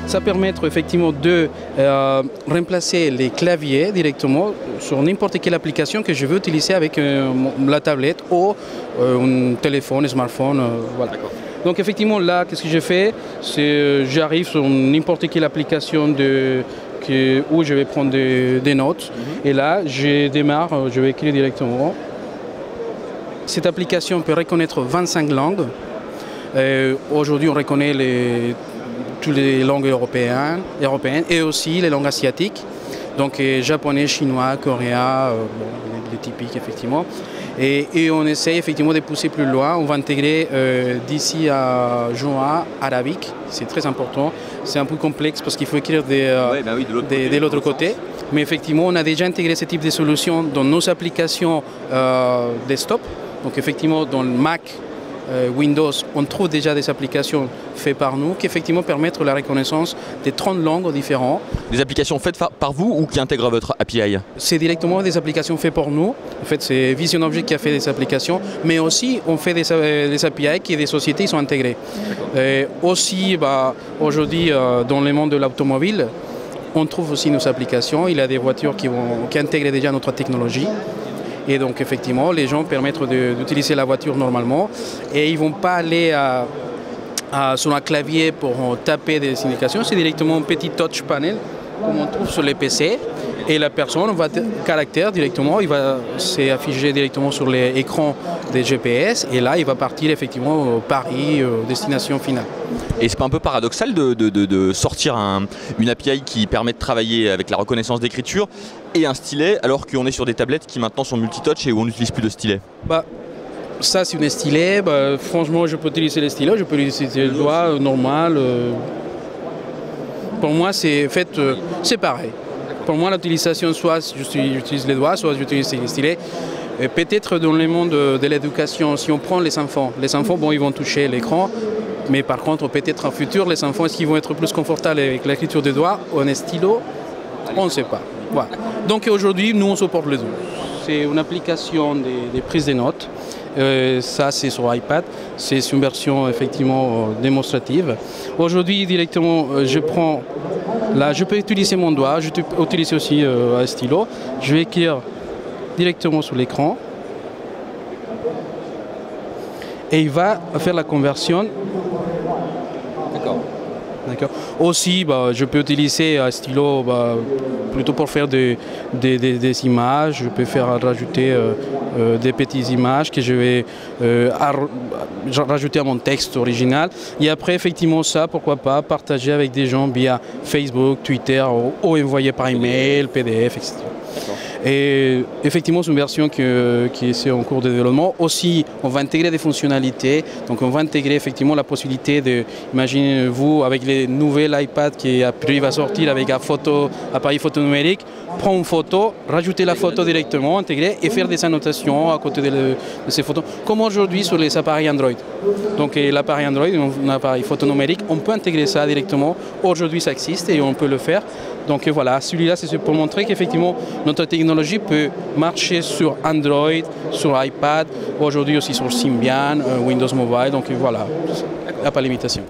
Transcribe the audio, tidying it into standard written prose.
ça permet effectivement de remplacer les claviers directement sur n'importe quelle application que je veux utiliser avec la tablette ou un téléphone, un smartphone. Voilà. Donc effectivement là, qu'est-ce que je fais? J'arrive sur n'importe quelle application où je vais prendre des notes. Et là, je démarre, je vais écrire directement. Cette application peut reconnaître 25 langues. Aujourd'hui, on reconnaît toutes les langues européennes et aussi les langues asiatiques. Donc japonais, chinois, coréen, les typiques effectivement. Et on essaye effectivement de pousser plus loin. On va intégrer d'ici à juin arabique. C'est très important. C'est un peu complexe parce qu'il faut écrire de l'autre côté. Mais effectivement, on a déjà intégré ce type de solution dans nos applications desktop. Donc effectivement, dans le Mac, Windows, on trouve déjà des applications faites par nous qui effectivement permettent la reconnaissance des 30 langues différentes. Des applications faites par vous ou qui intègrent votre API? C'est directement des applications faites pour nous. En fait, c'est Vision Object qui a fait des applications, mais aussi on fait des API qui des sociétés sont intégrées. Aussi, aujourd'hui, dans le monde de l'automobile, on trouve aussi nos applications. Il y a des voitures qui intègrent déjà notre technologie. Et donc effectivement, les gens permettent d'utiliser la voiture normalement et ils ne vont pas aller sur un clavier pour taper des indications. C'est directement un petit touch panel comme on trouve sur les PC. Et la personne va caractère directement, il va s'afficher directement sur l'écran des GPS et là il va partir effectivement au Paris, destination finale. Et c'est pas un peu paradoxal de sortir une API qui permet de travailler avec la reconnaissance d'écriture et un stylet alors qu'on est sur des tablettes qui maintenant sont multitouch et où on n'utilise plus de stylet? Ça c'est un stylet, franchement je peux utiliser les stylets, je peux utiliser le doigt normal. Pour moi c'est pareil. Pour moi, l'utilisation, soit j'utilise les doigts, soit j'utilise les stylets. Peut-être dans le monde de l'éducation, si on prend les enfants, bon, ils vont toucher l'écran, mais par contre, peut-être en futur, les enfants, est-ce qu'ils vont être plus confortables avec l'écriture des doigts ou un stylo? On ne sait pas. Voilà. Donc aujourd'hui, nous, on supporte les deux. C'est une application des prises de notes. Ça, c'est sur iPad. C'est une version effectivement démonstrative. Aujourd'hui, directement, là, je peux utiliser mon doigt. Je peux utiliser aussi un stylo. Je vais écrire directement sur l'écran. Et il va faire la conversion. D'accord. Aussi, je peux utiliser un stylo plutôt pour faire des images. Je peux rajouter des petites images que je vais rajouter à mon texte original. Et après, effectivement, ça, pourquoi pas, partager avec des gens via Facebook, Twitter ou envoyer par email, PDF, etc. Et effectivement, c'est une version qui est en cours de développement. Aussi, on va intégrer des fonctionnalités. Donc, on va intégrer effectivement la possibilité de, imaginez-vous, avec les nouvelles iPad qui va sortir avec un appareil photo numérique, prendre une photo, rajouter la photo directement, intégrer et faire des annotations à côté de ces photos. Comme aujourd'hui sur les appareils Android. Donc, l'appareil Android, un appareil photo numérique, on peut intégrer ça directement. Aujourd'hui, ça existe et on peut le faire. Donc voilà, celui-là, c'est pour montrer qu'effectivement, notre technologie peut marcher sur Android, sur iPad, aujourd'hui aussi sur Symbian, Windows Mobile. Donc voilà, il n'y a pas de limitation.